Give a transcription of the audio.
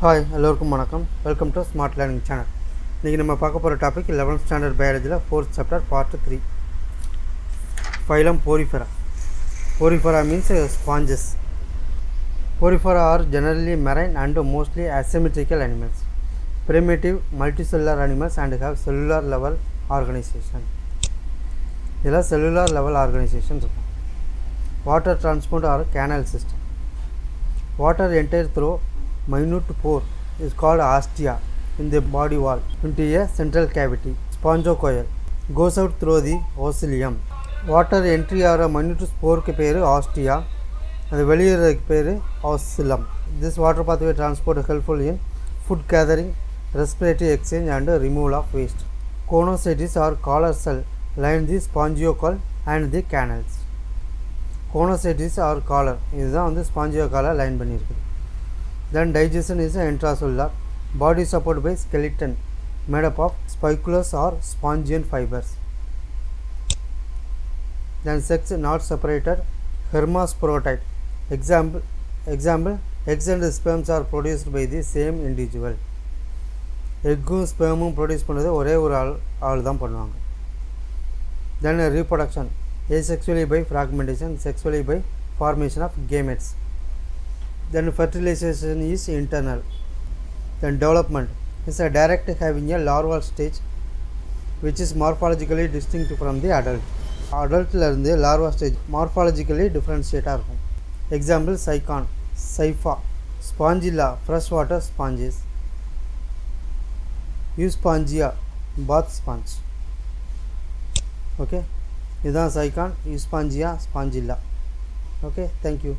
Hi எல்லோருக்கும் வணக்கம். Welcome to smart learning channel. இன்றைக்கி நம்ம பார்க்க போகிற டாபிக் 11th ஸ்டாண்டர்ட் பயாலஜியில் 4th chapter part 3 phylum porifera. Porifera means sponges. Porifera are generally marine and mostly asymmetrical animals, primitive multicellular animals and have cellular level organization. இதெல்லாம் cellular level organization இருக்கும். Water transport or canal system. Water enters through minute pore is called ostia in the body wall into a central cavity. Spongocoel goes out through the oscillum. Water entry or a minute pore க்கு பேரு ostia, அது வெளியேறதுக்கு பேரு oscillum. This water pathway transport helpful in food gathering, respiratory exchange and removal of waste. Conocytes or collar cell line the spongocoel and the canals. Conocytes or collar இதுதான் வந்து spongocoel line பண்ணியிருக்குது. Then digestion is intracellular. Body supported by skeleton made up of spiculous or spongian fibers. Then sex not separated. Hermaphrodite. Example eggs and sperms are produced by the same individual. எக்கும் ஸ்பெர்மும் produce பண்ணது ஒரே ஒரு ஆள் தான் பண்ணுவாங்க. Then reproduction asexually by fragmentation, sexually by formation of gametes. Then fertilization is internal. Then development is a direct having a larval stage which is morphologically distinct from the adult. Adultல இருந்து larva stage morphologically differentiate இருக்கும். Example cycon, scypha, spongilla, freshwater sponges. Euspongia, bath sponge. Okay, இதுதான் cycon, Euspongia, spongilla. Okay, thank you.